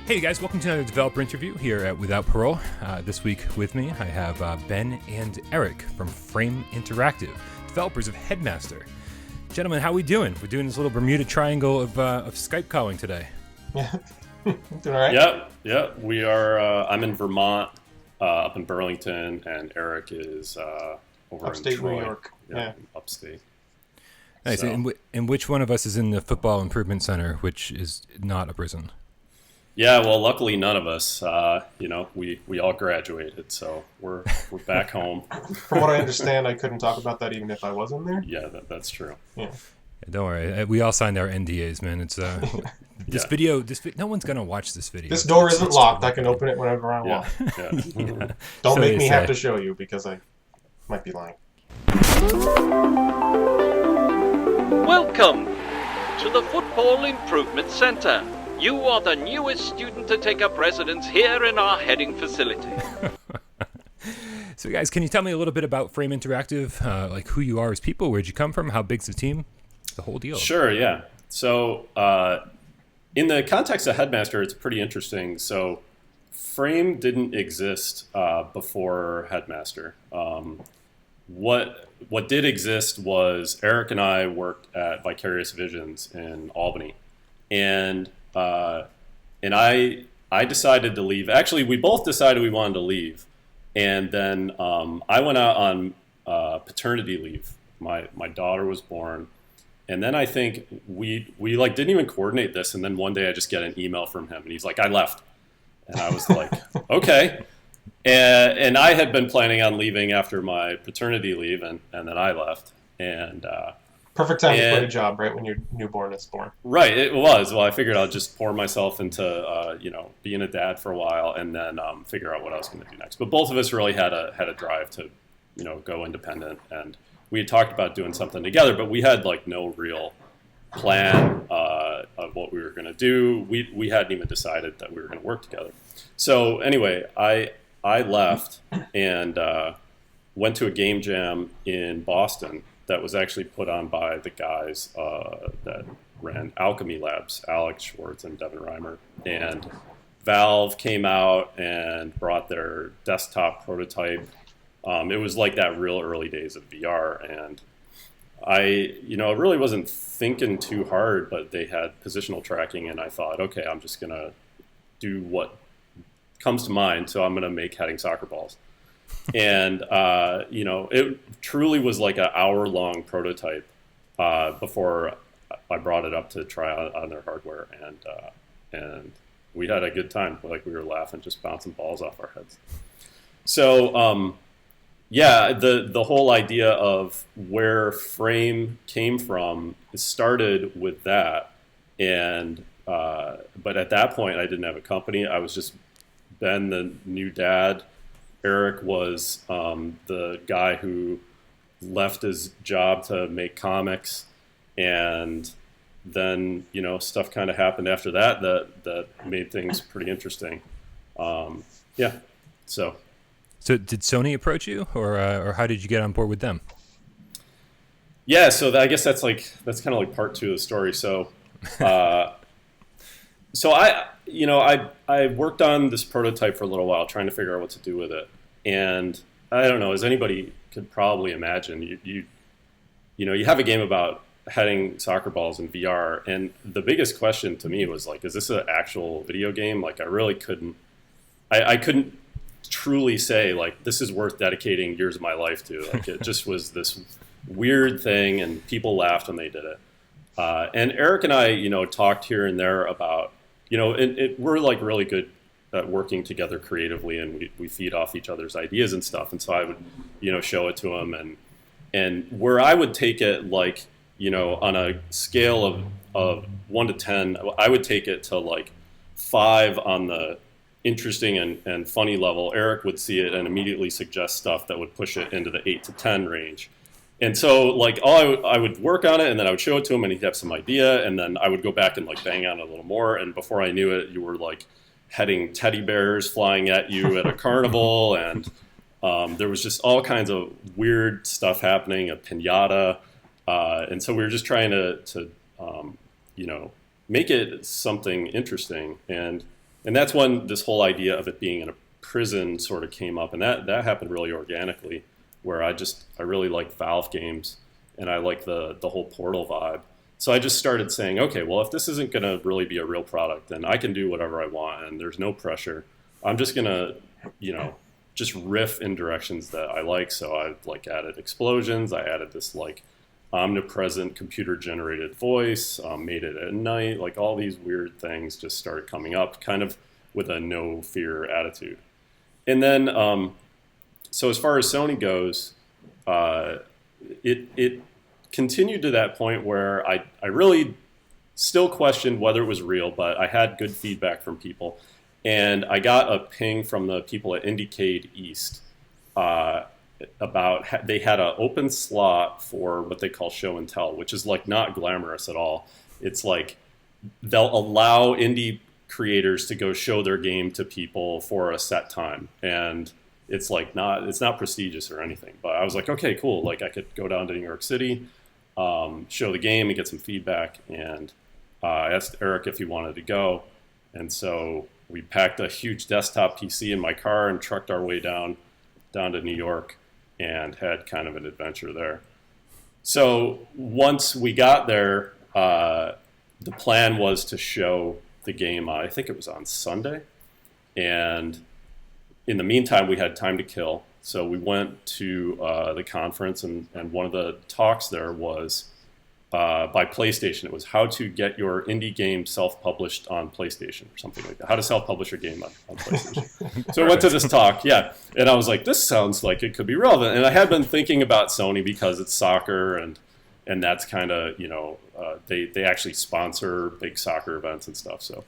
Hey guys, welcome to another developer interview here at Without Parole. This week with me, I have Ben and Eric from Frame Interactive, developers of Headmaster. Gentlemen, how are we doing? We're doing this little Bermuda Triangle of Skype calling today. Yeah, doing all right. Yep. We are. I'm in Vermont, up in Burlington, and Eric is over Upstate in Troy, New York. Yeah. Upstate. Nice. So. And which one of us is in the Football Improvement Center, which is not a prison? Yeah, well, luckily none of us. We all graduated, so we're back home. From what I understand, I couldn't talk about that even if I was in there. Yeah, that's true. Yeah. Don't worry, we all signed our NDAs, man. It's this video. No one's gonna watch this video. This door isn't locked. I can open it whenever I want. Yeah. Don't make me have to show you because I might be lying. Welcome to the Football Improvement Center. You are the newest student to take up residence here in our heading facility. So guys, can you tell me a little bit about Frame Interactive, like who you are as people, where'd you come from, how big's the team, the whole deal? Sure, yeah. So in the context of Headmaster, it's pretty interesting. So Frame didn't exist before Headmaster. What did exist was Eric and I worked at Vicarious Visions in Albany, and I decided to leave. Actually, we both decided we wanted to leave, and then I went out on paternity leave. My daughter was born, and then I think we like didn't even coordinate this. And then one day I just get an email from him, and he's like, "I left," and I was like, "Okay." And I had been planning on leaving after my paternity leave, and then I left. And perfect time to quit a job, right when your newborn is born. Right, it was. Well, I figured I'll just pour myself into being a dad for a while, and then figure out what I was going to do next. But both of us really had a drive to go independent, and we had talked about doing something together, but we had like no real plan of what we were going to do. We hadn't even decided that we were going to work together. So anyway, I left and went to a game jam in Boston that was actually put on by the guys that ran Alchemy Labs, Alex Schwartz and Devin Reimer. And Valve came out and brought their desktop prototype. It was like that real early days of VR. And I really wasn't thinking too hard, but they had positional tracking, and I thought, okay, I'm just going to do what comes to mind, so I'm going to make heading soccer balls. And it truly was like an hour-long prototype before I brought it up to try out on their hardware, and we had a good time. Like, we were laughing, just bouncing balls off our heads. So the whole idea of where Frame came from started with that, and but at that point I didn't have a company. I was just Ben, the new dad. Eric was the guy who left his job to make comics, and then stuff kind of happened after that made things pretty interesting. So did Sony approach you, or how did you get on board with them? Yeah, so I guess that's kind of like part two of the story. So I worked on this prototype for a little while, trying to figure out what to do with it. And I don't know, as anybody could probably imagine, you have a game about heading soccer balls in VR, and the biggest question to me was like, is this an actual video game? Like, I really couldn't truly say like this is worth dedicating years of my life to. Like, it just was this weird thing, and people laughed when they did it. And Eric and I, talked here and there about. We're like really good at working together creatively, and we feed off each other's ideas and stuff. And so I would, show it to him, and where I would take it, like, on a scale of 1 to 10, I would take it to like 5 on the interesting and funny level. Eric would see it and immediately suggest stuff that would push it into the 8 to 10 range. And so, like, I would work on it, and then I would show it to him, and he'd have some idea, and then I would go back and, like, bang on it a little more, and before I knew it, you were, like, heading teddy bears flying at you at a carnival, and there was just all kinds of weird stuff happening, a piñata, and so we were just trying to make it something interesting. And And that's when this whole idea of it being in a prison sort of came up, and that happened really organically, where I really like Valve games, and I like the whole Portal vibe. So I just started saying, okay, well, if this isn't going to really be a real product, then I can do whatever I want, and there's no pressure. I'm just going to, just riff in directions that I like. So I added explosions. I added this omnipresent computer-generated voice, made it at night. All these weird things just started coming up, kind of with a no-fear attitude. And then, so as far as Sony goes, it continued to that point where I really still questioned whether it was real, but I had good feedback from people. And I got a ping from the people at Indiecade East about they had an open slot for what they call show and tell, which is not glamorous at all. It's they'll allow indie creators to go show their game to people for a set time, and it's not prestigious or anything. But I was like, okay, cool. I could go down to New York City, show the game and get some feedback. And I asked Eric if he wanted to go, and so we packed a huge desktop PC in my car and trucked our way down to New York and had kind of an adventure there. So once we got there, the plan was to show the game, I think it was on Sunday. And in the meantime, we had time to kill. So we went to the conference, and one of the talks there was by PlayStation. It was how to get your indie game self-published on PlayStation or something like that. How to self-publish your game on PlayStation. So I went to this talk, and I was like, this sounds like it could be relevant. And I had been thinking about Sony because it's soccer, and that's kind of, they actually sponsor big soccer events and stuff. So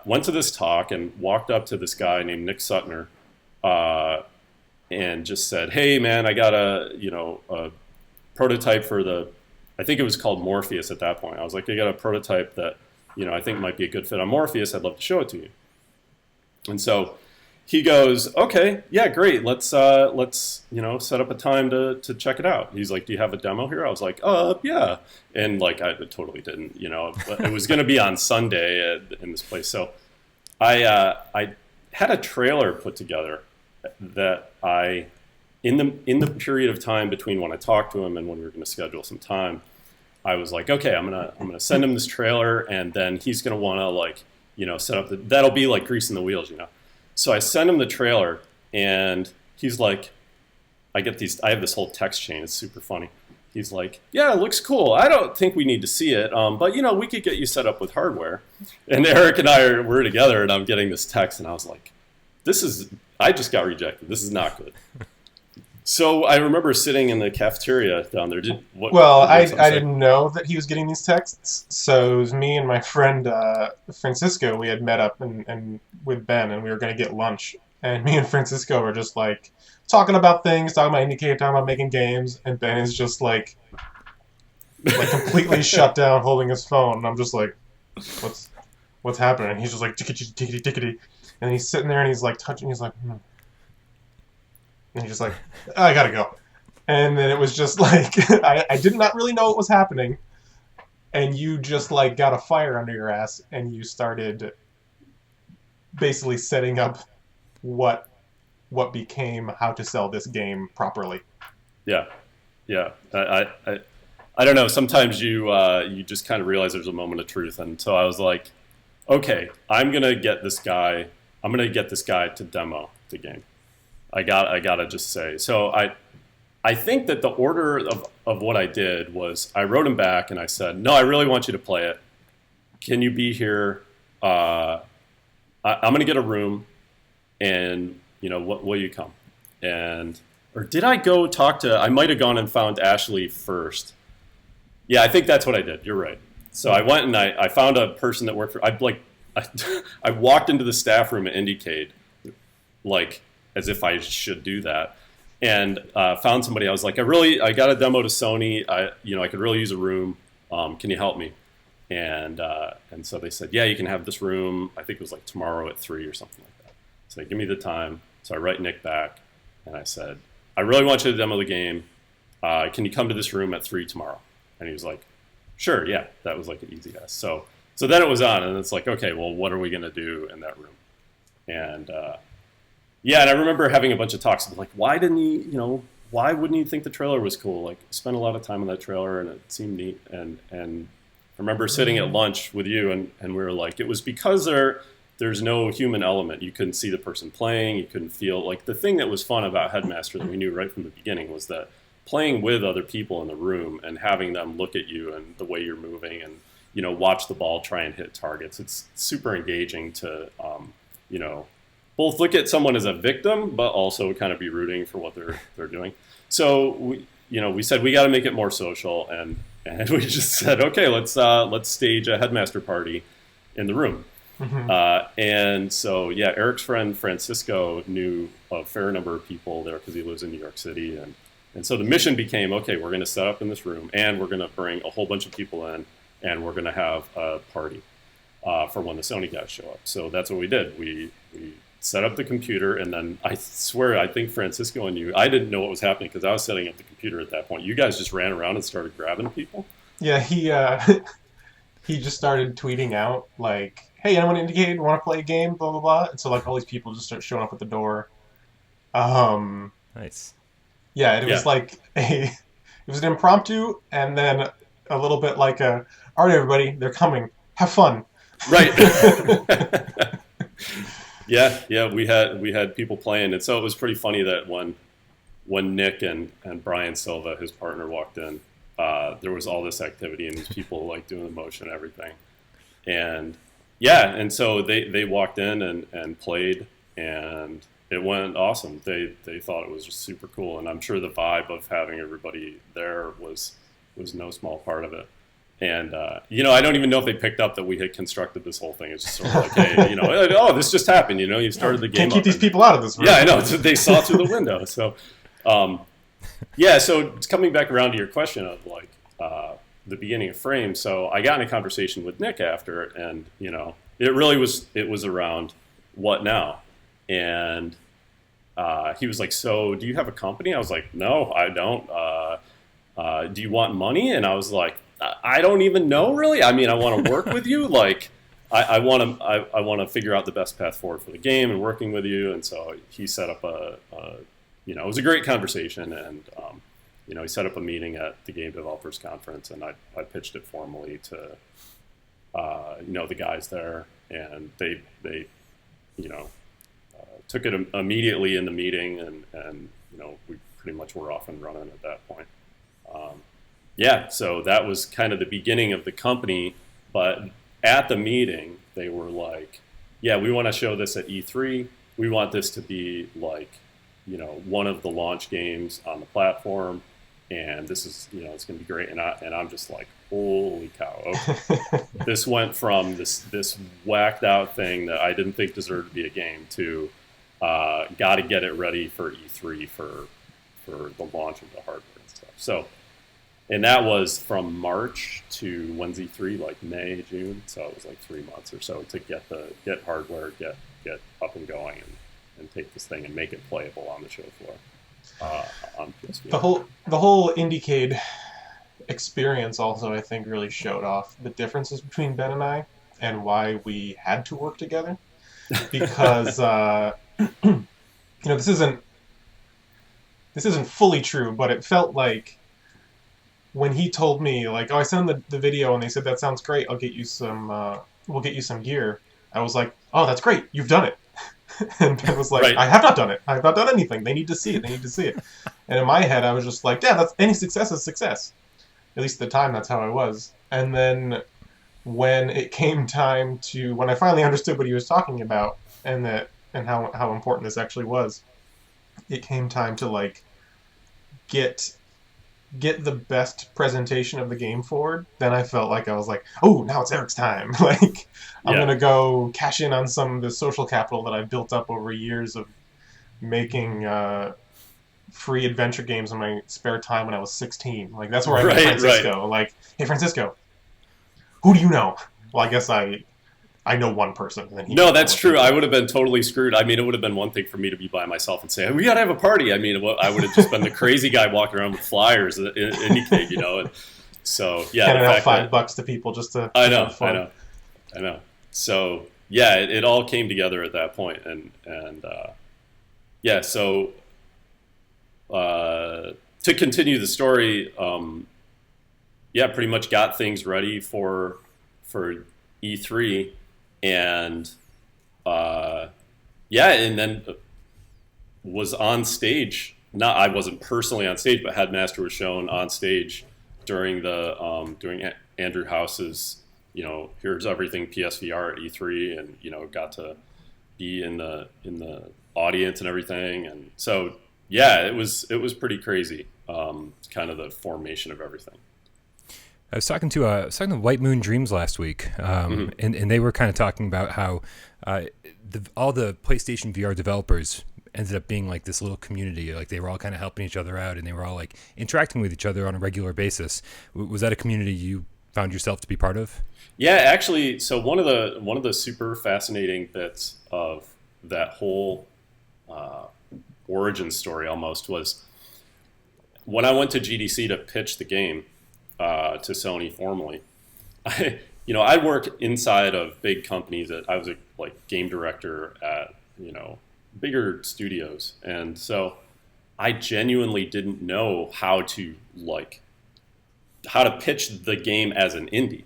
went to this talk and walked up to this guy named Nick Sutner and just said, hey, man, I got a prototype for I think it was called Morpheus at that point. I was like, I got a prototype that, I think might be a good fit on Morpheus. I'd love to show it to you. And so he goes, okay, yeah, great. Let's set up a time to check it out. He's like, do you have a demo here? I was like, yeah. And I totally didn't, but it was going to be on Sunday in this place. So I had a trailer put together that in the period of time between when I talked to him and when we were going to schedule some time, I was like, okay, I'm gonna send him this trailer, and then he's gonna want to set up that'll be like greasing the wheels, So I send him the trailer, and he's like, I have this whole text chain. It's super funny. He's like, yeah, it looks cool. I don't think we need to see it, but we could get you set up with hardware. And Eric and I were together, and I'm getting this text, and I was like, I just got rejected. This is not good. So I remember sitting in the cafeteria down there. I didn't know that he was getting these texts. So it was me and my friend Francisco. We had met up and with Ben, and we were going to get lunch. And me and Francisco were just talking about things, talking about Indiecade, talking about making games. And Ben is just completely shut down, holding his phone. And I'm just like, what's happening? And he's just like tickety tickety tickety. And he's sitting there and he's touching. He's like. And he's just like, I gotta go. And then it was just I did not really know what was happening. And you just got a fire under your ass, and you started basically setting up what became how to sell this game properly. Yeah. I don't know. Sometimes you just kind of realize there's a moment of truth. And so I was like, okay, I'm gonna get this guy to demo the game. I gotta just say. So I think that the order of what I did was I wrote him back and I said, no, I really want you to play it. Can you be here? I'm gonna get a room, and will you come? Or did I go talk to? I might have gone and found Ashley first. Yeah, I think that's what I did. You're right. So I went and I found a person that worked for. I walked into the staff room at Indiecade, as if I should do that, and found somebody. I was like, I got a demo to Sony. I could really use a room. Can you help me? And so they said, yeah, you can have this room. I think it was tomorrow at 3 or something like that. So they give me the time. So I write Nick back, and I said, I really want you to demo the game. Can you come to this room at 3 tomorrow? And he was like, sure, yeah. That was an easy yes. So So then it was on, and it's like, okay, well, what are we going to do in that room? And yeah, and I remember having a bunch of talks of like, why wouldn't you think the trailer was cool? Like, spent a lot of time on that trailer, and it seemed neat. And I remember sitting at lunch with you, and we were like, it was because there's no human element. You couldn't see the person playing. You couldn't feel, like, the thing that was fun about Headmaster that we knew right from the beginning was that playing with other people in the room and having them look at you and the way you're moving and, watch the ball try and hit targets. It's super engaging to, both look at someone as a victim, but also kind of be rooting for what they're doing. So we said we got to make it more social, and we just said, okay, let's stage a Headmaster party in the room. Mm-hmm. And so Eric's friend Francisco knew a fair number of people there because he lives in New York City, and so the mission became, okay, we're going to set up in this room, and we're going to bring a whole bunch of people in, and we're going to have a party for when the Sony guys show up. So that's what we did. We set up the computer, and then I swear, I think Francisco and I didn't know what was happening because I was setting up the computer at that point. You guys just ran around and started grabbing people? Yeah, he just started tweeting out, like, hey, anyone indicate want to play a game, blah, blah, blah. And so, like, all these people just start showing up at the door. Nice. Yeah, it was like it was an impromptu, and then a little bit like all right, everybody, they're coming. Have fun. Right. Yeah, we had people playing, and so it was pretty funny that when Nick and Brian Silva, his partner, walked in, there was all this activity and these people like doing the motion and everything, and so they walked in and played, and it went awesome. They thought it was just super cool, and I'm sure the vibe of having everybody there was no small part of it. And, I don't even know if they picked up that we had constructed this whole thing. It's just sort of like, hey, oh, this just happened, you started the game. Can't keep these people out of this room. Yeah, I know. They saw through the window. So, so coming back around to your question of, like, the beginning of Frame. So I got in a conversation with Nick after, and, it really was around what now? And he was like, so do you have a company? I was like, no, I don't. Do you want money? And I was like, I don't even know, really. I mean, I want to work with you. Like, I want to figure out the best path forward for the game and working with you. And so he set up it was a great conversation. And, he set up a meeting at the Game Developers Conference, and I pitched it formally to, the guys there. And they took it immediately in the meeting, and we pretty much were off and running at that point. So that was kind of the beginning of the company, but at the meeting, they were like, we want to show this at E3. We want this to be like, one of the launch games on the platform, and this is, it's going to be great. And I'm just like, holy cow. Okay. This went from this whacked out thing that I didn't think deserved to be a game to got to get it ready for E3 for the launch of the hardware and stuff. So, and that was from March to when's E3, like May, June. So it was like 3 months or so to get hardware, get up and going, and take this thing and make it playable on the show floor on PS4. The whole Indiecade experience also, I think, really showed off the differences between Ben and I and why we had to work together. Because this isn't fully true, but it felt like when he told me, like, oh, I sent him the video and they said, that sounds great, I'll get you some, we'll get you some gear. I was like, oh, that's great, you've done it. And Ben was like, right. I have not done it. I have not done anything. They need to see it. And in my head, I was just like, yeah, any success is success. At least at the time, that's how I was. And then when it came time when I finally understood what he was talking about and how important this actually was, it came time to, like, get the best presentation of the game forward. Then I felt like I was like, oh, now it's Eric's time. Like, I'm going to go cash in on some of the social capital that I've built up over years of making free adventure games in my spare time when I was 16. Like, that's where I met Francisco. Right. Like, hey, Francisco, who do you know? Well, I guess I know one person. And then no, that's true. I would have been totally screwed. I mean, it would have been one thing for me to be by myself and say, we got to have a party. I mean, I would have just been the crazy guy walking around with flyers in Indiecade, And so, yeah. Handing out $5 to people just to I know. I know. So yeah, it all came together at that point, and yeah. So to continue the story, yeah, pretty much got things ready for E3, and yeah, and then was on stage. Not I wasn't personally on stage, but Headmaster was shown on stage during the during Andrew House's, here's everything PSVR at E3, and got to be in the audience and everything, and so yeah, it was pretty crazy, kind of the formation of everything. I was talking to White Moon Dreams last week, and they were kind of talking about how all the PlayStation VR developers ended up being like this little community. Like they were all kind of helping each other out, and they were all like interacting with each other on a regular basis. Was that a community you found yourself to be part of? Yeah, actually. So one of the super fascinating bits of that whole origin story almost was when I went to GDC to pitch the game to Sony formally. I work inside of big companies. I was a game director at bigger studios, and so I genuinely didn't know how to pitch the game as an indie.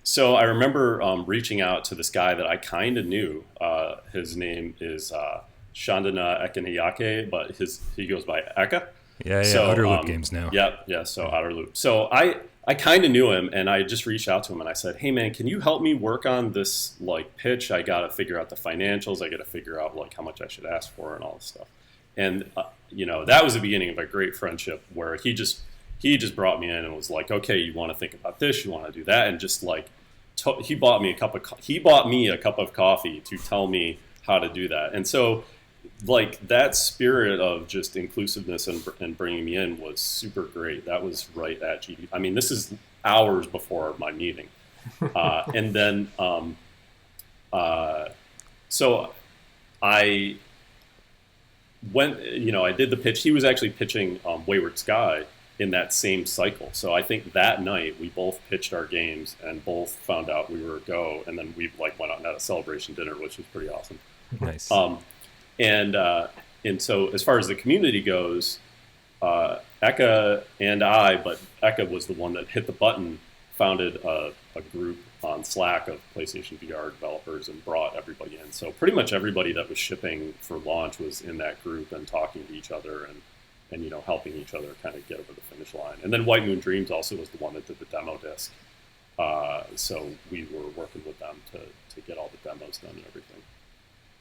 So I remember reaching out to this guy that I kind of knew. His name is Chandana Ekanayake, but he goes by Eka. Yeah. So, Outer Loop games now. Yeah. So Outer Loop. So I kind of knew him, and I just reached out to him and I said, "Hey man, can you help me work on this pitch? I got to figure out the financials. I got to figure out how much I should ask for and all this stuff." And that was the beginning of a great friendship where he just brought me in and was like, "Okay, you want to think about this? You want to do that?" And just he bought me a cup of coffee to tell me how to do that. And so that spirit of just inclusiveness and bringing me in was super great. That was right at GD. I mean, this is hours before my meeting. And then, so I went, I did the pitch. He was actually pitching Wayward Sky in that same cycle. So I think that night we both pitched our games and both found out we were a go. And then we went out and had a celebration dinner, which was pretty awesome. Nice. And so as far as the community goes, Eka and I, but Eka was the one that hit the button, founded a group on Slack of PlayStation VR developers and brought everybody in. So pretty much everybody that was shipping for launch was in that group and talking to each other and helping each other kind of get over the finish line. And then White Moon Dreams also was the one that did the demo disc. So we were working with them to get all the demos done and everything.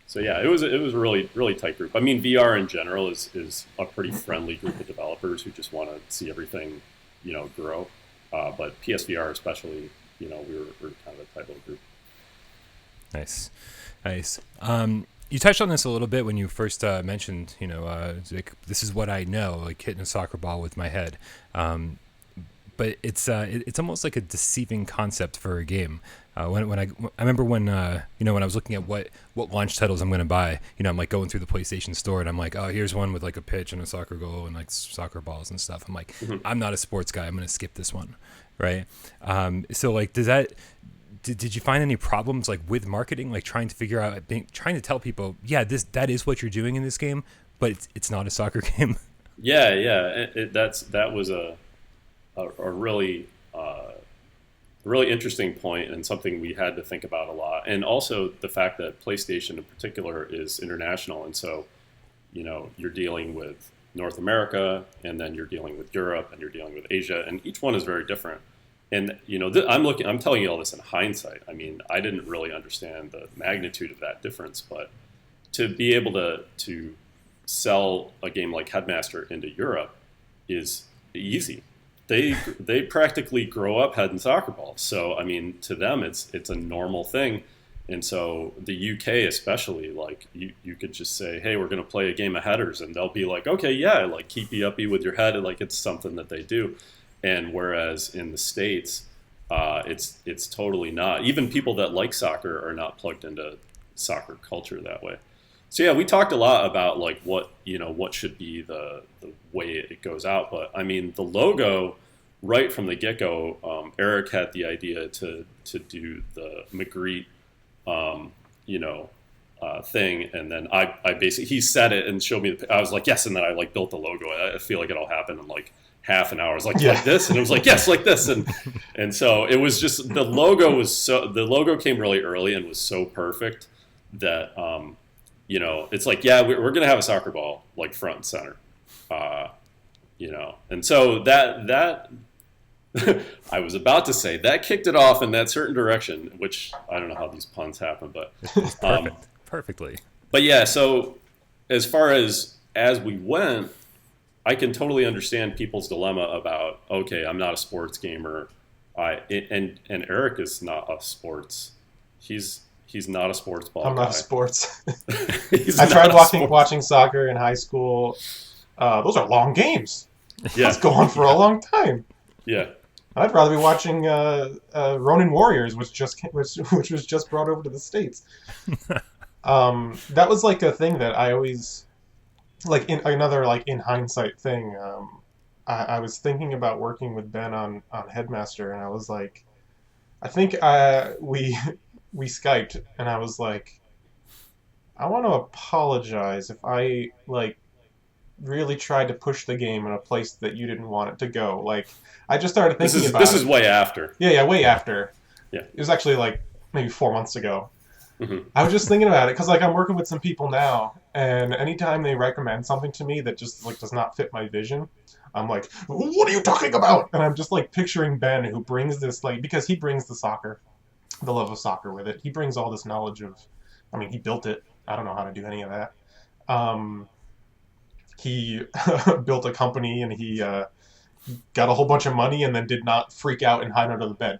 So yeah, it was a really, really tight group. I mean, VR in general is a pretty friendly group of developers who just want to see everything, grow. But PSVR especially, we were kind of a tight little group. Nice. You touched on this a little bit when you first mentioned, this is what I know, hitting a soccer ball with my head. But it's almost like a deceiving concept for a game. When I remember when when I was looking at what launch titles I'm going to buy, I'm going through the PlayStation store and I'm like, oh, here's one with a pitch and a soccer goal and soccer balls and stuff. I'm like, I'm not a sports guy. I'm going to skip this one, right? So did you find any problems with marketing, trying to figure out, trying to tell people, yeah, that is what you're doing in this game, but it's not a soccer game? Yeah. That was a really interesting point and something we had to think about a lot. And also the fact that PlayStation in particular is international. And so, you're dealing with North America, and then you're dealing with Europe, and you're dealing with Asia, and each one is very different. And, I'm telling you all this in hindsight. I mean, I didn't really understand the magnitude of that difference, but to be able to sell a game like Headmaster into Europe is easy. They practically grow up heading soccer balls. So, I mean, to them, it's a normal thing. And so the UK especially, you could just say, hey, we're going to play a game of headers. And they'll be like, okay, yeah, keep you uppy with your head. It's something that they do. And whereas in the States, it's totally not. Even people that like soccer are not plugged into soccer culture that way. So yeah, we talked a lot about what should be the way it goes out. But I mean, the logo right from the get-go, Eric had the idea to do the Magritte, thing, and then I basically, he said it and showed me. I was like, yes, and then I like built the logo. I feel like it all happened in like half an hour. I was like, like this, and it was like, yes, like this, and so it was just the logo came really early and was so perfect that it's like, yeah, we're gonna have a soccer ball like front and center, and so that I was about to say that kicked it off in that certain direction, which I don't know how these puns happen, but It's perfectly. But yeah, so as far as we went, I can totally understand people's dilemma about, okay, I'm not a sports gamer. And Eric is not a sports. He's not a sports ball I'm guy. not a sports. He's I tried not a watching soccer in high school. Those are long games. Yeah. Let's go on for a long time. Yeah. I'd rather be watching Ronin Warriors, which was just brought over to the States. That was like a thing that I always, like, in another like in hindsight thing. I was thinking about working with Ben on Headmaster, and I was like, I think we Skyped, and I was like, I want to apologize if I like really tried to push the game in a place that you didn't want it to go. Like, I just started thinking about this is way after. Yeah, way after. Yeah. It was actually like maybe 4 months ago. Mm-hmm. I was just thinking about it because like I'm working with some people now, and anytime they recommend something to me that just like does not fit my vision, I'm like, what are you talking about? And I'm just like picturing Ben, who brings this, like, because he brings the love of soccer with it. He brings all this knowledge of, I mean, he built it. I don't know how to do any of that. He built a company, and he got a whole bunch of money and then did not freak out and hide under the bed.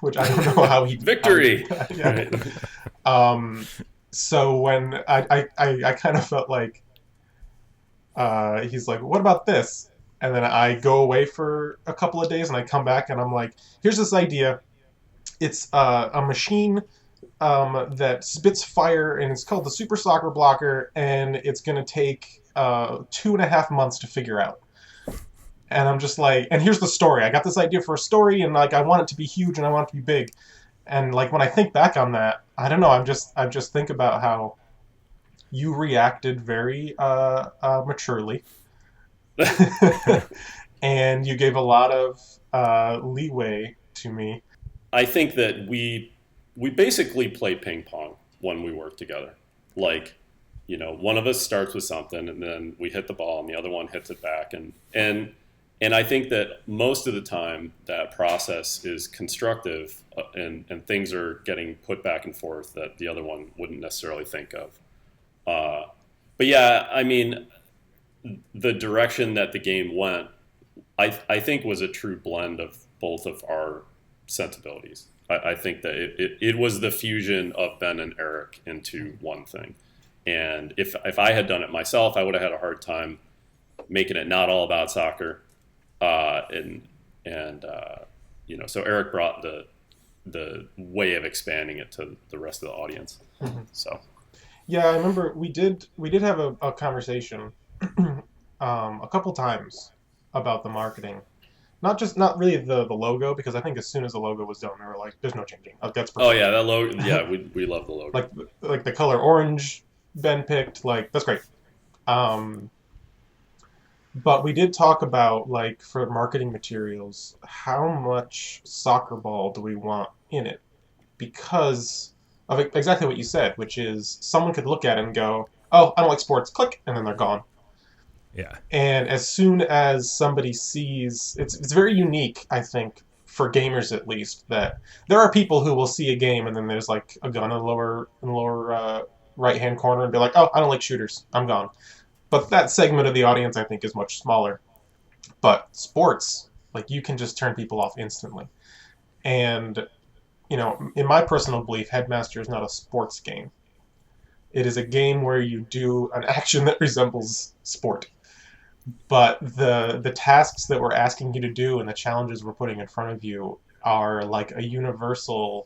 Which I don't know how he... Victory! So when I kind of felt like he's like, what about this? And then I go away for a couple of days, and I come back, and I'm like, here's this idea. It's a machine that spits fire, and it's called the Super Soccer Blocker, and it's going to take 2.5 months to figure out. And I'm just like, and here's the story. I got this idea for a story, and like I want it to be huge, and I want it to be big. And like when I think back on that, I don't know. I just think about how you reacted very maturely, and you gave a lot of leeway to me. I think that we basically play ping pong when we work together. Like, one of us starts with something, and then we hit the ball, and the other one hits it back, and I think that most of the time that process is constructive, and things are getting put back and forth that the other one wouldn't necessarily think of. But yeah, I mean, the direction that the game went, I think was a true blend of both of our sensibilities. I think that it was the fusion of Ben and Eric into one thing. And if I had done it myself, I would have had a hard time making it not all about soccer. So Eric brought the way of expanding it to the rest of the audience. Mm-hmm. So, yeah, I remember we did have a conversation a couple times about the marketing, not really the logo, because I think as soon as the logo was done, they were like, "There's no changing." That's perfect. Oh yeah, that logo. Yeah, we love the logo. like the color orange Ben picked, like that's great. But we did talk about, like, for marketing materials, how much soccer ball do we want in it? Because of exactly what you said, which is someone could look at it and go, oh, I don't like sports, click, and then they're gone. Yeah. And as soon as somebody sees, it's very unique, I think, for gamers at least, that there are people who will see a game and then there's like a gun in the lower right-hand corner and be like, oh, I don't like shooters, I'm gone. But that segment of the audience, I think, is much smaller. But sports, like, you can just turn people off instantly. And, in my personal belief, Headmaster is not a sports game. It is a game where you do an action that resembles sport. But the tasks that we're asking you to do and the challenges we're putting in front of you are like a universal,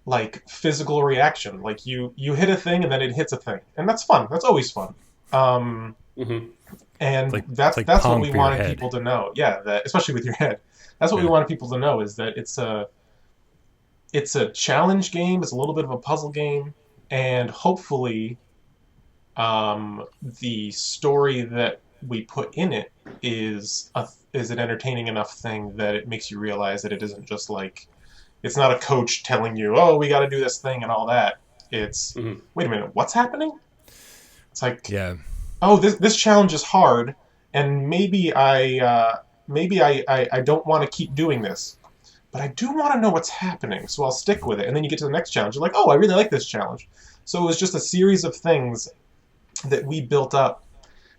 like, physical reaction. Like, you hit a thing and then it hits a thing, and that's fun. That's always fun. Mm-hmm. And it's like that's what pong we for your wanted head. people to know. Yeah, that, especially with your head. That's what we Yeah. wanted people to know, is that it's a challenge game. It's a little bit of a puzzle game, and hopefully, the story that we put in it is an entertaining enough thing that it makes you realize that it isn't just like, it's not a coach telling you, oh, we got to do this thing and all that. It's, Mm-hmm. wait a minute, what's happening? It's like, Yeah. oh, this challenge is hard, and maybe I don't want to keep doing this, but I do want to know what's happening, so I'll stick with it. And then you get to the next challenge, you're like, oh, I really like this challenge. So it was just a series of things that we built up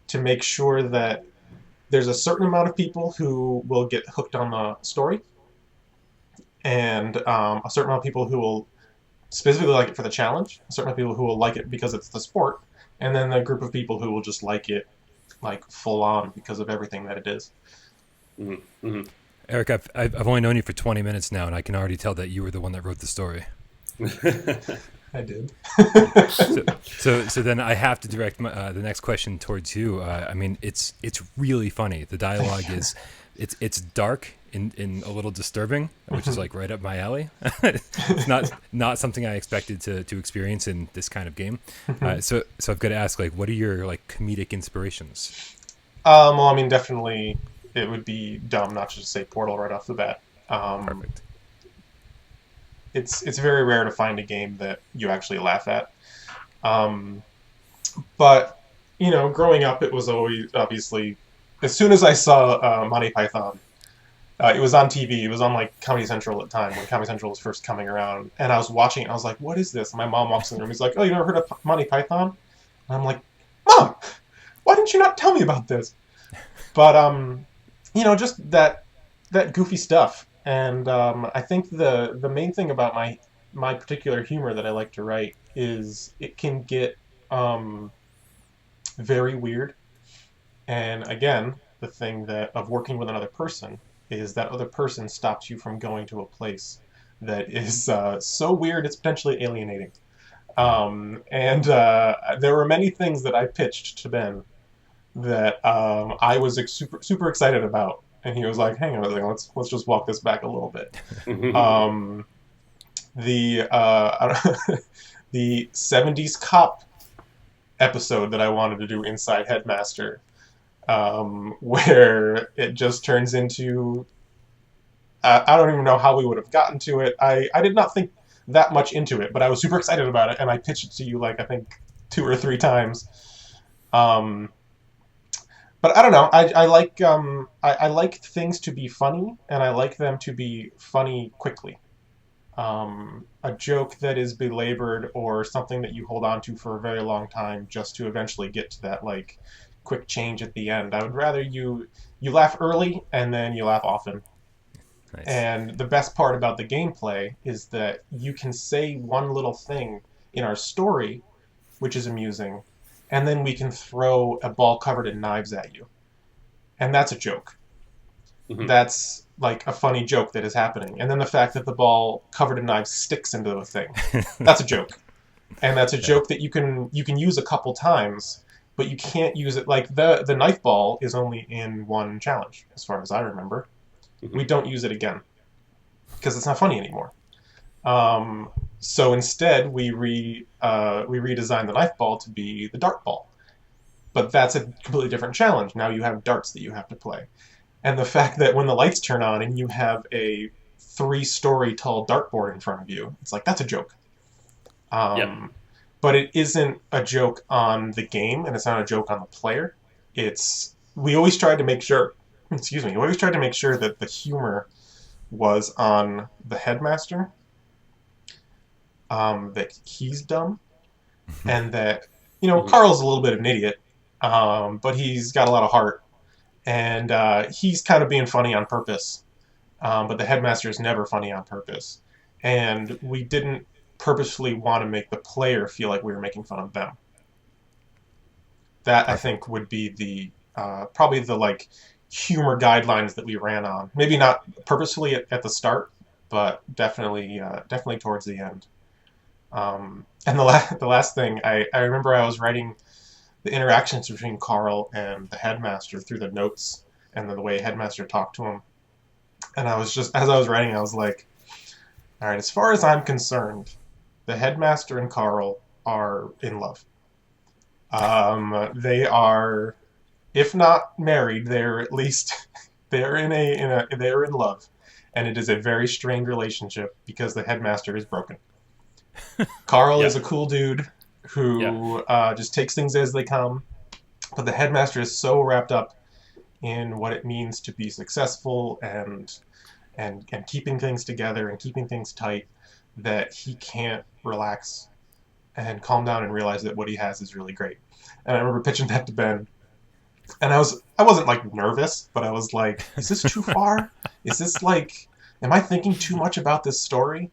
to make sure that there's a certain amount of people who will get hooked on the story, and a certain amount of people who will specifically like it for the challenge, a certain amount of people who will like it because it's the sport, and then a group of people who will just like it like full on because of everything that it is. Mm-hmm. Mm-hmm. Eric, I've only known you for 20 minutes now, and I can already tell that you were the one that wrote the story. I did. So then I have to direct the next question towards you. I mean, it's really funny. The dialogue is, it's dark and a little disturbing, which is like right up my alley. It's not something I expected to experience in this kind of game. So I've got to ask, like, what are your like comedic inspirations? Well, I mean, definitely, it would be dumb not to just say Portal right off the bat. Perfect. It's very rare to find a game that you actually laugh at. But, you know, growing up, it was always, obviously, as soon as I saw Monty Python, it was on TV. It was on, like, Comedy Central at the time, when Comedy Central was first coming around. And I was watching it, and I was like, what is this? And my mom walks in the room, he's like, oh, you never heard of Monty Python? And I'm like, Mom, why didn't you not tell me about this? But, you know, just that goofy stuff. And I think the main thing about my particular humor that I like to write is it can get very weird. And again, the thing that of working with another person is that other person stops you from going to a place that is so weird it's potentially alienating. And there were many things that I pitched to Ben that I was super excited about. And he was like, hang on a second, let's just walk this back a little bit. The 70s cop episode that I wanted to do inside Headmaster, where it just turns into... I don't even know how we would have gotten to it. I did not think that much into it, but I was super excited about it, and I pitched it to you, like, I think 2 or 3 times. But I don't know. I like things to be funny, and I like them to be funny quickly. A joke that is belabored or something that you hold on to for a very long time just to eventually get to that like quick change at the end. I would rather you laugh early and then you laugh often. Nice. And the best part about the gameplay is that you can say one little thing in our story, which is amusing, and then we can throw a ball covered in knives at you. And that's a joke. Mm-hmm. That's like a funny joke that is happening. And then the fact that the ball covered in knives sticks into the thing. That's a joke. And that's a joke that you can use a couple times, but you can't use it. Like the knife ball is only in one challenge, as far as I remember. Mm-hmm. We don't use it again because it's not funny anymore. So instead, we redesigned the knife ball to be the dart ball. But that's a completely different challenge. Now you have darts that you have to play. And the fact that when the lights turn on and you have a 3-story tall dartboard in front of you, it's like, that's a joke. Yep. But it isn't a joke on the game, and it's not a joke on the player. We always tried to make sure, that the humor was on the Headmaster, that he's dumb, and that, Carl's a little bit of an idiot, but he's got a lot of heart, and he's kind of being funny on purpose, but the Headmaster is never funny on purpose. And we didn't purposefully want to make the player feel like we were making fun of them. That, I think, would be the probably the like humor guidelines that we ran on. Maybe not purposefully at the start, but definitely towards the end. And the last thing, I remember I was writing the interactions between Carl and the headmaster through the notes and the way headmaster talked to him. And I was just, as I was writing, I was like, all right, as far as I'm concerned, the headmaster and Carl are in love. They are, if not married, they're at least they're they're in love, and it is a very strained relationship because the headmaster is broken. Carl is a cool dude who just takes things as they come, but the headmaster is so wrapped up in what it means to be successful and keeping things together and keeping things tight that he can't relax and calm down and realize that what he has is really great. And I remember pitching that to Ben, and I wasn't like nervous, but I was like, is this too far? Is this like, am I thinking too much about this story?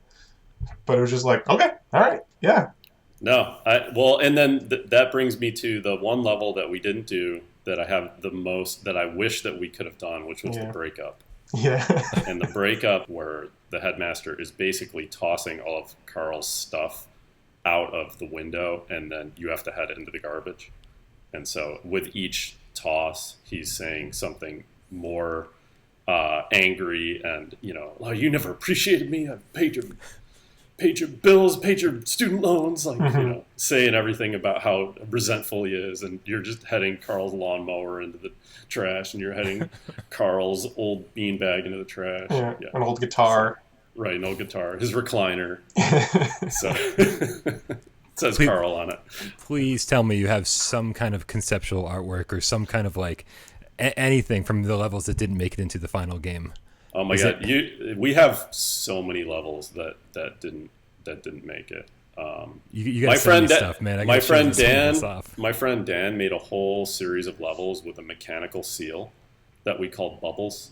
But it was just like, okay, all right, yeah. No, and then that brings me to the one level that we didn't do that I have the most, that I wish that we could have done, which was the breakup. Yeah. And the breakup where the headmaster is basically tossing all of Carl's stuff out of the window, and then you have to head into the garbage. And so with each toss, he's saying something more angry and, oh, you never appreciated me. I paid your bills, paid your student loans, like, saying everything about how resentful he is. And you're just heading Carl's lawnmower into the trash, and you're heading Carl's old beanbag into the trash. Yeah. An old guitar. Right, an old guitar. His recliner. So it says Carl on it. Please tell me you have some kind of conceptual artwork or some kind of like anything from the levels that didn't make it into the final game. Oh my God! We have so many levels that didn't make it. You got send me stuff, man. My friend Dan made a whole series of levels with a mechanical seal that we called Bubbles,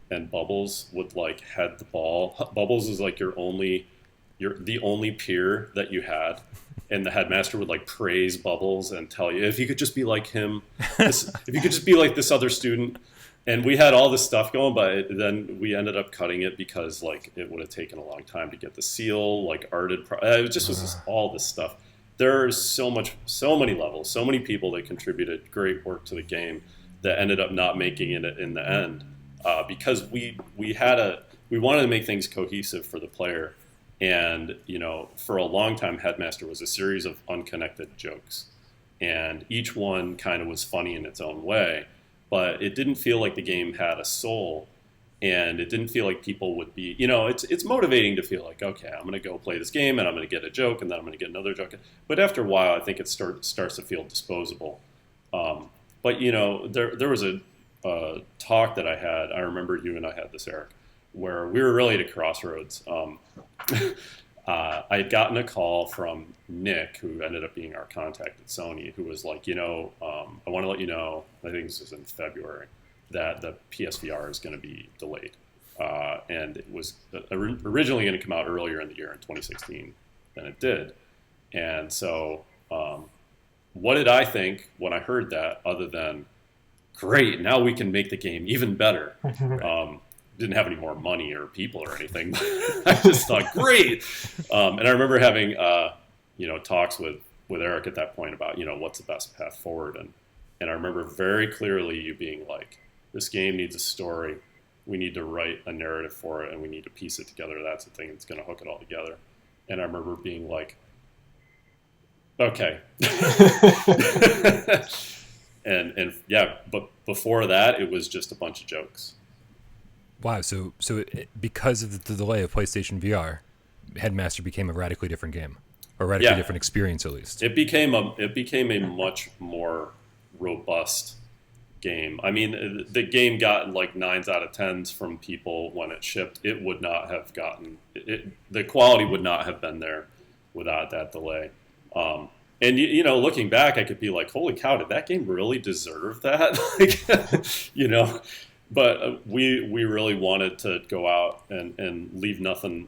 and Bubbles would like head the ball. Bubbles is like the only peer that you had, and the headmaster would like praise Bubbles and tell you, if you could just be like him, if you could just be like this other student. And we had all this stuff going, but then we ended up cutting it because like it would have taken a long time to get the seal like arted. It just was all this stuff. There's so many levels, so many people that contributed great work to the game that ended up not making it in the end because we wanted to make things cohesive for the player. And for a long time, Headmaster was a series of unconnected jokes, and each one kind of was funny in its own way. But it didn't feel like the game had a soul, and it didn't feel like people would be, it's motivating to feel like, okay, I'm going to go play this game, and I'm going to get a joke, and then I'm going to get another joke. But after a while, I think it starts to feel disposable. But, there was a talk that I had. I remember you and I had this, Eric, where we were really at a crossroads. I had gotten a call from Nick, who ended up being our contact at Sony, who was like, I want to let you know, I think this was in February, that the PSVR is going to be delayed. And it was originally going to come out earlier in the year in 2016 than it did. And so what did I think when I heard that, other than, great, now we can make the game even better? Didn't have any more money or people or anything. I just thought, great. And I remember having, talks with Eric at that point about, what's the best path forward. And I remember very clearly you being like, this game needs a story. We need to write a narrative for it, and we need to piece it together. That's the thing that's going to hook it all together. And I remember being like, okay. and yeah, but before that, it was just a bunch of jokes. Wow, so because of the delay of PlayStation VR, Headmaster became a radically different game, or a radically different experience, at least. It became a much more robust game. I mean, the game got like 9s out of 10s from people when it shipped. It would not have gotten the quality would not have been there without that delay. And looking back, I could be like, holy cow, did that game really deserve that? But we really wanted to go out and leave nothing.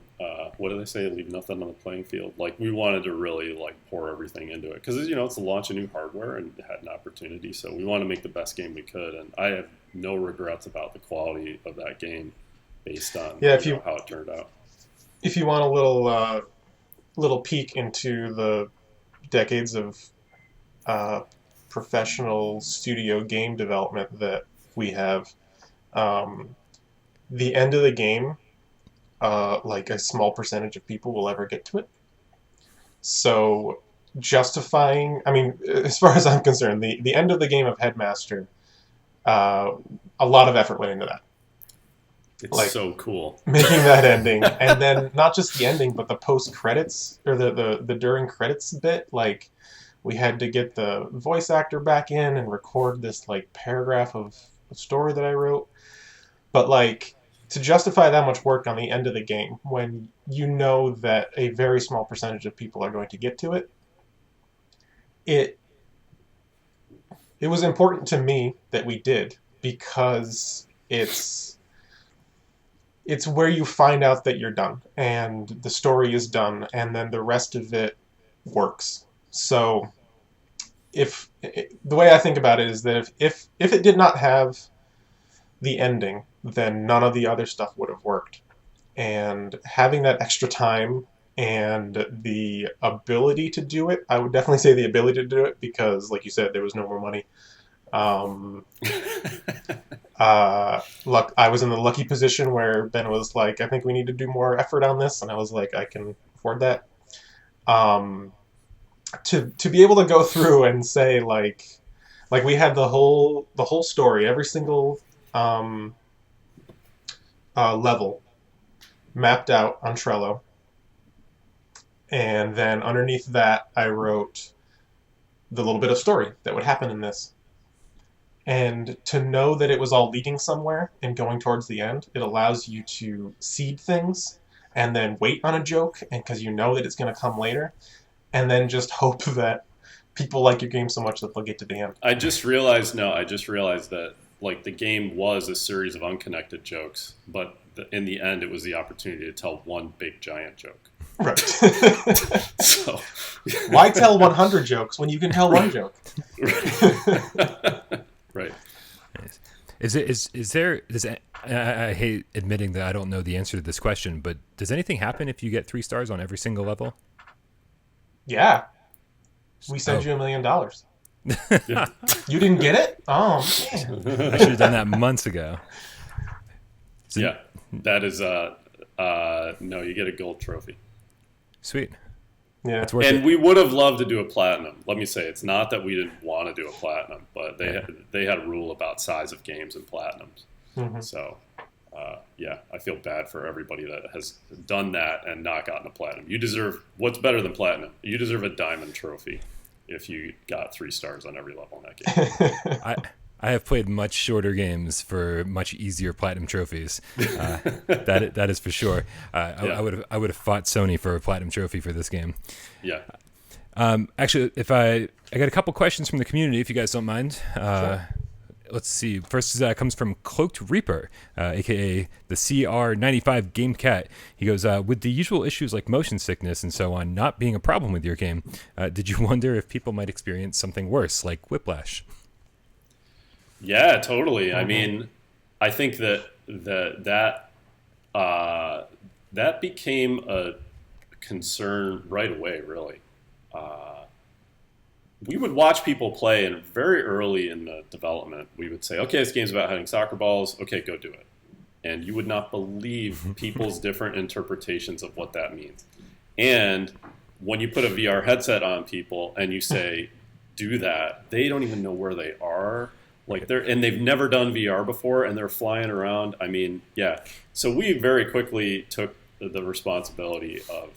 What do they say? Leave nothing on the playing field. Like, we wanted to really like pour everything into it because it's the launch of new hardware and had an opportunity. So we want to make the best game we could, and I have no regrets about the quality of that game based on how it turned out. If you want a little peek into the decades of professional studio game development that we have, the end of the game, like a small percentage of people will ever get to it. So justifying, I mean, as far as I'm concerned, the end of the game of Headmaster, a lot of effort went into that. It's Like, so cool. Making that ending, and then not just the ending, but the post credits or the during credits bit. Like, we had to get the voice actor back in and record this like paragraph of story that I wrote. But like, to justify that much work on the end of the game when you know that a very small percentage of people are going to get to it, it was important to me that we did, because it's where you find out that you're done and the story is done, and then the rest of it works. So the way I think about it is that if it did not have the ending, then none of the other stuff would have worked. And having that extra time and the ability to do it, I would definitely say the ability to do it, because like you said, there was no more money. Look, I was in the lucky position where Ben was like, I think we need to do more effort on this, and I was like, I can afford that. To be able to go through and say like we had the whole story, every single level mapped out on Trello, and then underneath that I wrote the little bit of story that would happen in this. And to know that it was all leading somewhere and going towards the end, it allows you to seed things and then wait on a joke, and because you know that it's going to come later, and then just hope that people like your game so much that they'll get to the end. I just realized that like the game was a series of unconnected jokes, but in the end, it was the opportunity to tell one big giant joke. Right. So, why tell 100 jokes when you can tell one joke? Right. I hate admitting that I don't know the answer to this question, but does anything happen if you get 3 stars on every single level? Yeah. We send you $1 million. Yeah. You didn't get it? Oh, man. I should have done that months ago. Yeah. That is, no, you get a gold trophy. Sweet. Yeah. It's worth And it. we would have loved to do a platinum. Let me say, it's not that we didn't want to do a platinum, but they had a rule about size of games and platinums. Mm-hmm. So, yeah, I feel bad for everybody that has done that and not gotten a platinum. You deserve, what's better than platinum? You deserve a diamond trophy if you got 3 stars on every level in that game. I have played much shorter games for much easier platinum trophies. That is for sure. Yeah. I would have fought Sony for a platinum trophy for this game. Yeah. Actually, if I got a couple questions from the community, if you guys don't mind. Sure. Let's see. First comes from Cloaked Reaper, aka the CR95 Game Cat. He goes, with the usual issues like motion sickness and so on not being a problem with your game, did you wonder if people might experience something worse, like whiplash? Yeah, totally. Mm-hmm. I mean, I think that became a concern right away, really. We would watch people play, and very early in the development, we would say, okay, this game's about hitting soccer balls. Okay, go do it. And you would not believe people's different interpretations of what that means. And when you put a VR headset on people and you say, do that, they don't even know where they are. Like and they've never done VR before, and they're flying around. I mean, yeah. So we very quickly took the responsibility of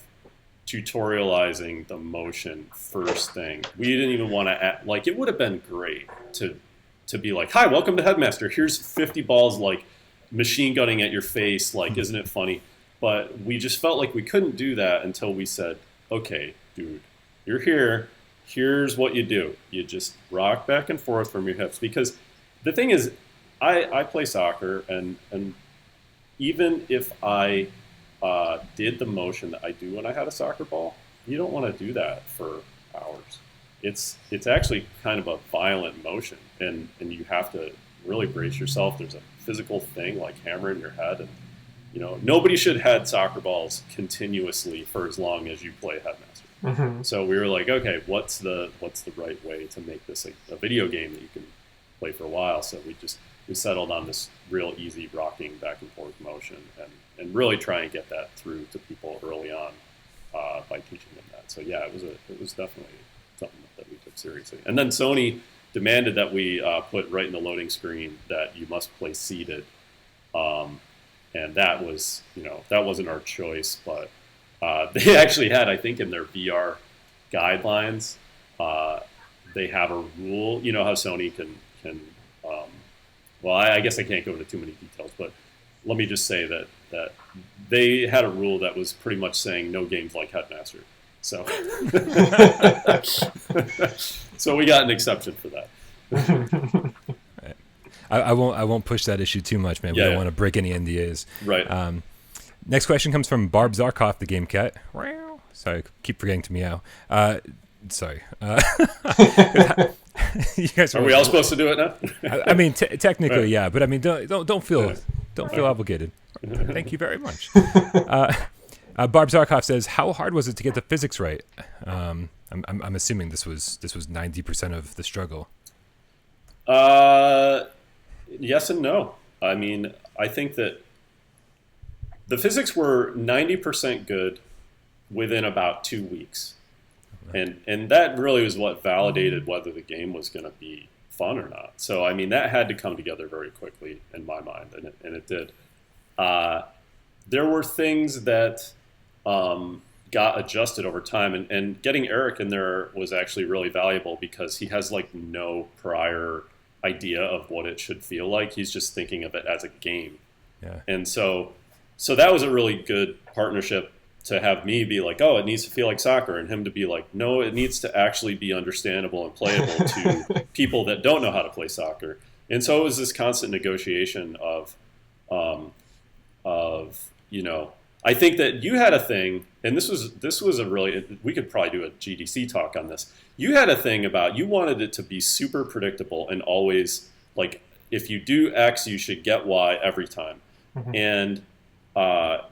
tutorializing the motion first thing. We didn't even want to like, it would have been great to be like, hi, welcome to Headmaster. Here's 50 balls like machine gunning at your face. Like, isn't it funny? But we just felt like we couldn't do that until we said, okay, dude, you're here. Here's what you do. You just rock back and forth from your hips. Because the thing is, I play soccer, and even if I did the motion that I do when I had a soccer ball, you don't want to do that for hours. It's actually kind of a violent motion, and you have to really brace yourself. There's a physical thing like hammering your head, and nobody should head soccer balls continuously for as long as you play Headmaster. Mm-hmm. So we were like, okay, what's the right way to make this a video game that you can play for a while? So we settled on this real easy rocking back and forth motion, and really try and get that through to people early on by teaching them that. So yeah, it was definitely something that we took seriously. And then Sony demanded that we put right in the loading screen that you must play seated, and that was, that wasn't our choice, but they actually had, I think, in their VR guidelines, they have a rule. You know how Sony can well, I guess I can't go into too many details, but let me just say that they had a rule that was pretty much saying no games like Headmaster. So, so we got an exception for that. I won't push that issue too much, man. We don't want to break any NDAs. Right. Next question comes from Barb Zarkov, the game cat. Sorry, I keep forgetting to meow. Sorry. You guys are we all supposed to do it now? I mean, technically, right. Yeah, but I mean, don't feel obligated. Thank you very much. Barb Zarkov says, "How hard was it to get the physics right?" I'm assuming this was 90% of the struggle. Yes and no. I mean, I think that the physics were 90% good within about 2 weeks. And that really was what validated whether the game was going to be fun or not. So, I mean, that had to come together very quickly in my mind, and it did. There were things that got adjusted over time, and getting Eric in there was actually really valuable because he has, like, no prior idea of what it should feel like. He's just thinking of it as a game. Yeah. And so that was a really good partnership, to have me be like, oh, it needs to feel like soccer, and him to be like, no, it needs to actually be understandable and playable to people that don't know how to play soccer. And so it was this constant negotiation of I think that you had a thing, and this was a really, we could probably do a GDC talk on this. You had a thing about, you wanted it to be super predictable and always, like, if you do X, you should get Y every time. Mm-hmm.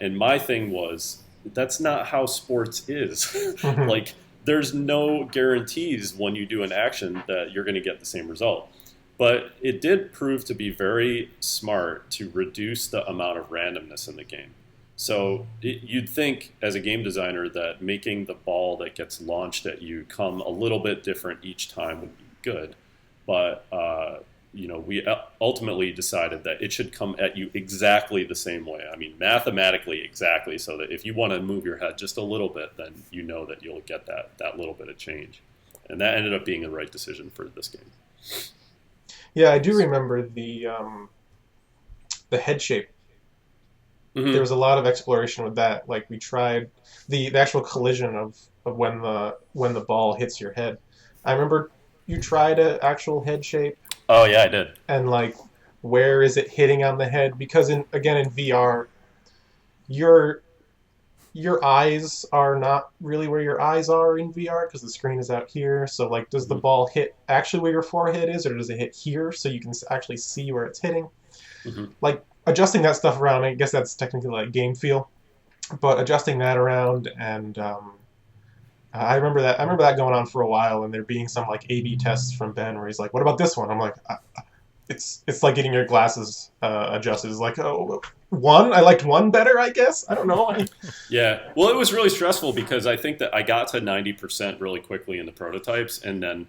And my thing was, that's not how sports is. Like, there's no guarantees when you do an action that you're going to get the same result. But it did prove to be very smart to reduce the amount of randomness in the game. So you'd think, as a game designer, that making the ball that gets launched at you come a little bit different each time would be good. But we ultimately decided that it should come at you exactly the same way. I mean, mathematically exactly, so that if you want to move your head just a little bit, then you know that you'll get that little bit of change. And that ended up being the right decision for this game. Yeah, I do remember the head shape. Mm-hmm. There was a lot of exploration with that. Like, we tried the actual collision of when the ball hits your head. I remember you tried an actual head shape. Oh yeah, I did. And, like, where is it hitting on the head? Because in VR, your eyes are not really where your eyes are in VR, because the screen is out here. So, like, does the ball hit actually where your forehead is, or does it hit here so you can actually see where it's hitting? Mm-hmm. Like, adjusting that stuff around, I guess that's technically like game feel, but adjusting that around, and I remember that going on for a while, and there being some, like, A/B tests from Ben where he's like, "What about this one?" I'm like, it's like getting your glasses adjusted. It's like, oh, I liked one better, I guess. I don't know. Yeah, well, it was really stressful because I think that I got to 90% really quickly in the prototypes, and then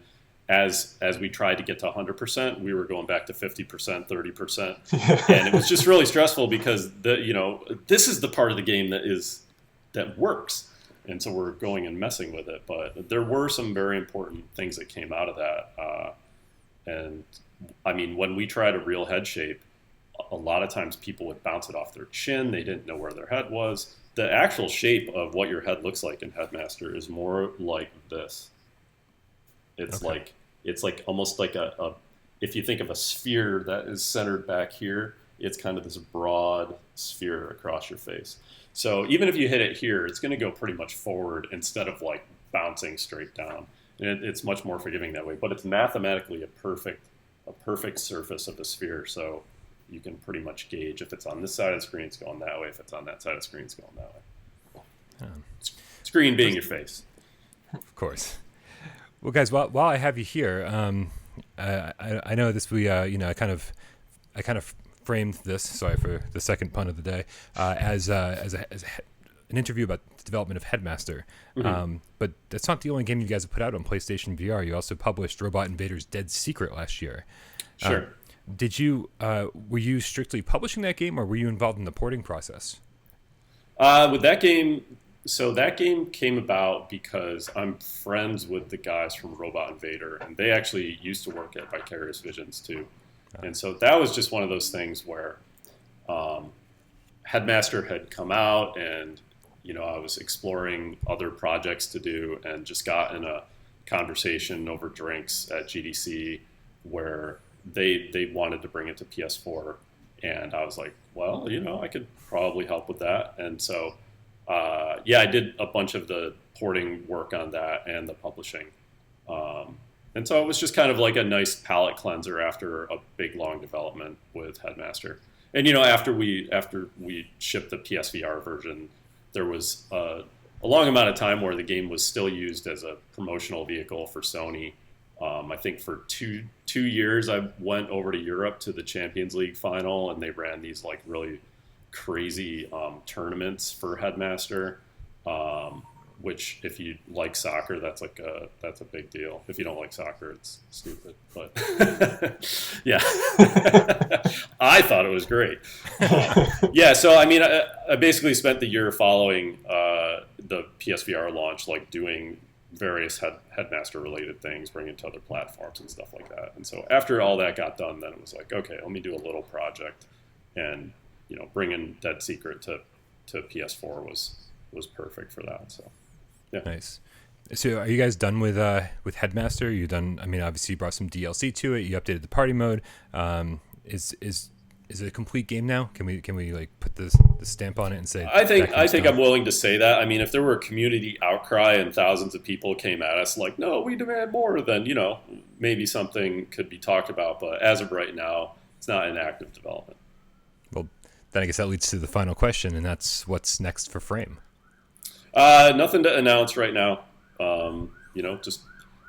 as we tried to get to 100%, we were going back to 50%, 30%, and it was just really stressful because this is the part of the game that works. And so we're going and messing with it. But there were some very important things that came out of that. And, I mean, when we tried a real head shape, a lot of times people would bounce it off their chin. They didn't know where their head was. The actual shape of what your head looks like in Headmaster is more like this. It's okay. It's like almost like a if you think of a sphere that is centered back here, it's kind of this broad sphere across your face. So even if you hit it here, it's going to go pretty much forward instead of, like, bouncing straight down. And it's much more forgiving that way. But it's mathematically a perfect surface of the sphere. So you can pretty much gauge if it's on this side of the screen, it's going that way. If it's on that side of the screen, it's going that way. Screen being your face. course. Well, guys, while I have you here, I know this. I kind of framed this. Sorry for the second pun of the day. As an interview about the development of Headmaster. Mm-hmm. But that's not the only game you guys have put out on PlayStation VR. You also published Robot Invader's Dead Secret last year. Sure. Were you strictly publishing that game, or were you involved in the porting process? With that game, so that game came about because I'm friends with the guys from Robot Invader, and they actually used to work at Vicarious Visions too. And so that was just one of those things where Headmaster had come out, and I was exploring other projects to do, and just got in a conversation over drinks at GDC where they wanted to bring it to PS4, and I was like, well, I could probably help with that. And so I did a bunch of the porting work on that and the publishing. And so it was just kind of like a nice palate cleanser after a big, long development with Headmaster. And, after we shipped the PSVR version, there was a long amount of time where the game was still used as a promotional vehicle for Sony. I think for two years, I went over to Europe to the Champions League final, and they ran these like really crazy tournaments for Headmaster. Which, if you like soccer, that's a big deal. If you don't like soccer, it's stupid. But yeah, I thought it was great. So I mean, I basically spent the year following the PSVR launch, like doing various Headmaster related things, bringing it to other platforms and stuff like that. And so after all that got done, then it was like, okay, let me do a little project, and bringing Dead Secret to PS4 was perfect for that. So. Yeah. Nice. So are you guys done with Headmaster? You done? I mean, obviously you brought some DLC to it. You updated the party mode. Is it a complete game now? Can we like put the stamp on it and say? I think I'm willing to say that. I mean, if there were a community outcry and thousands of people came at us like, no, we demand more, then maybe something could be talked about. But as of right now, it's not in active development. Well, then I guess that leads to the final question, and that's what's next for Frame. Nothing to announce right now. Just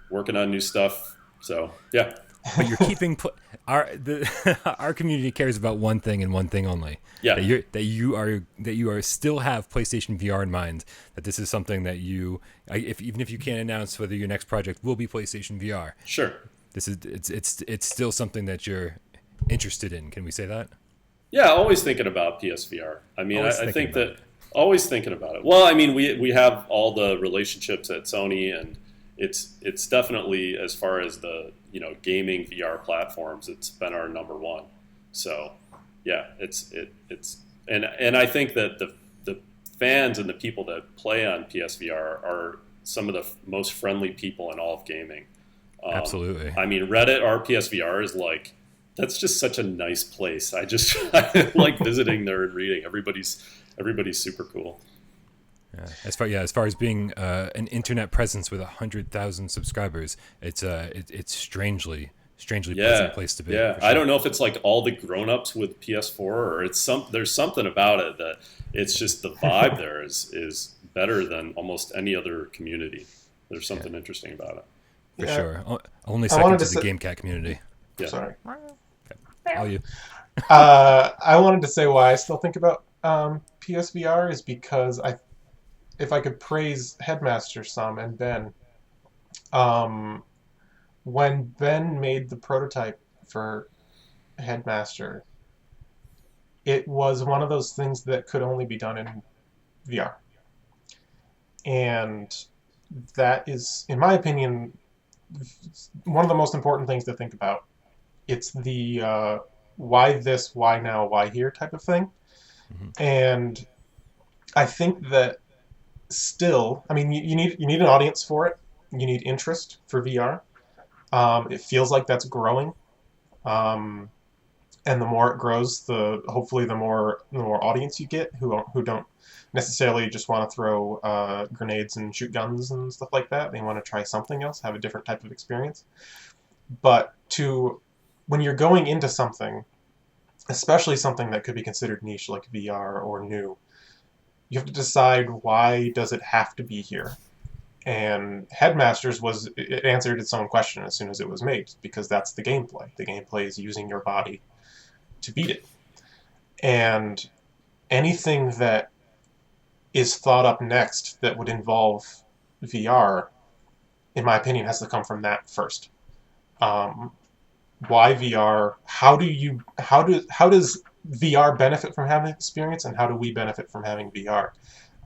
working on new stuff. So yeah. But you're keeping our community cares about one thing and one thing only. Yeah. That you are still have PlayStation VR in mind. That this is something that even if you can't announce whether your next project will be PlayStation VR. Sure. It's still something that you're interested in. Can we say that? Yeah, always thinking about PSVR. I mean, I think that. Always thinking about it. Well, I mean, we have all the relationships at Sony, and it's definitely, as far as the gaming VR platforms, it's been our number one. So yeah, it's and I think that the fans and the people that play on PSVR are some of the most friendly people in all of gaming. Absolutely. I mean, Reddit or PSVR is like, that's just such a nice place. I like visiting there and reading. Everybody's super cool. As far as being an internet presence with 100,000 subscribers, it's strangely pleasant place to be. Yeah, for sure. I don't know if it's like all the grown-ups with PS4, or there's something about it that it's just the vibe there is better than almost any other community. There's something interesting about it. For sure. Only second to the GameCat community. Yeah. Sorry. Okay. All you. I wanted to say why I still think about PSVR is because if I could praise Headmaster some and Ben, when Ben made the prototype for Headmaster, it was one of those things that could only be done in VR. And that is, in my opinion, one of the most important things to think about. It's the why this, why now, why here type of thing. Mm-hmm. And I think that still, I mean, you need an audience for it. You need interest for VR. It feels like that's growing. And the more it grows, hopefully the more audience you get who don't necessarily just want to throw grenades and shoot guns and stuff like that. They want to try something else, have a different type of experience. But when you're going into something, especially something that could be considered niche like VR or new, you have to decide, why does it have to be here? And Headmasters it answered its own question as soon as it was made, because that's the gameplay. The gameplay is using your body to beat it. And anything that is thought up next that would involve VR, in my opinion, has to come from that first. Why VR? How does VR benefit from having experience, and how do we benefit from having VR?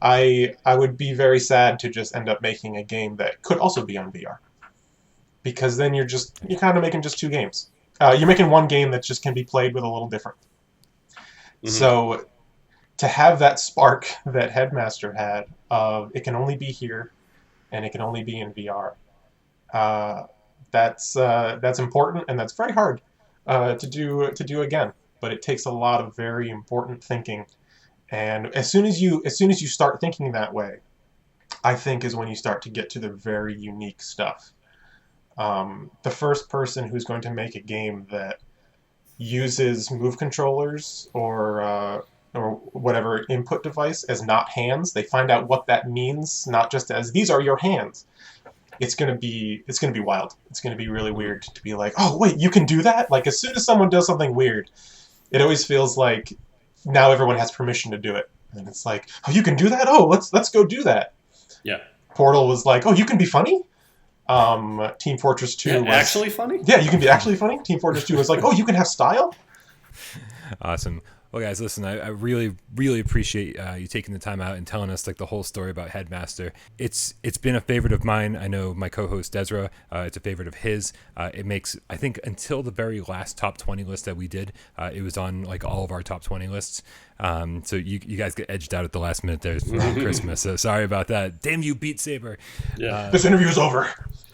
I would be very sad to just end up making a game that could also be on VR, because then you're kind of making just two games. You're making one game that just can be played with a little different. Mm-hmm. So to have that spark that Headmaster had of it can only be here and it can only be in VR, that's important, and that's very hard to do again. But it takes a lot of very important thinking. And as soon as you start thinking that way, I think is when you start to get to the very unique stuff. The first person who's going to make a game that uses move controllers or whatever input device as not hands, they find out what that means, not just as these are your hands. It's gonna be wild. It's gonna be really weird to be like, oh wait, you can do that? Like, as soon as someone does something weird, it always feels like now everyone has permission to do it, and it's like, oh, you can do that? Oh, let's go do that. Yeah. Portal was like, oh, you can be funny. Team Fortress 2 was actually funny. Yeah, you can be actually funny. Team Fortress 2 was like, oh, you can have style. Awesome. Well, guys, listen, I really, really appreciate you taking the time out and telling us like the whole story about Headmaster. It's been a favorite of mine. I know my co-host Ezra, it's a favorite of his. It makes, I think, until the very last top 20 list that we did, it was on like all of our top 20 lists. So you guys get edged out at the last minute there for Christmas. So sorry about that. Damn you, Beat Saber. Yeah. This interview is over.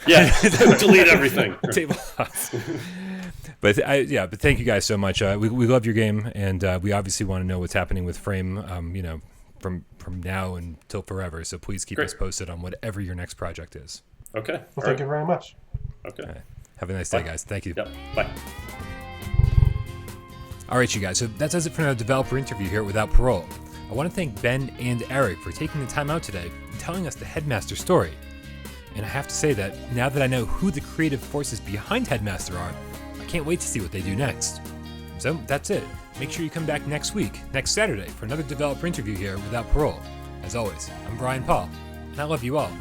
Yeah. Delete everything. Table loss. But thank you guys so much. We love your game, and we obviously want to know what's happening with Frame, from now until forever. So please keep us posted on whatever your next project is. Okay. Well, thank you very much. Okay. Right. Have a nice day, guys. Thank you. Yep. Bye. All right, you guys. So that does it for another developer interview here at Without Parole. I want to thank Ben and Eric for taking the time out today and telling us the Headmaster story. And I have to say that now that I know who the creative forces behind Headmaster are, I can't wait to see what they do next. So that's it. Make sure you come back next Saturday, for another developer interview here Without Parole. As always, I'm Brian Paul, and I love you all.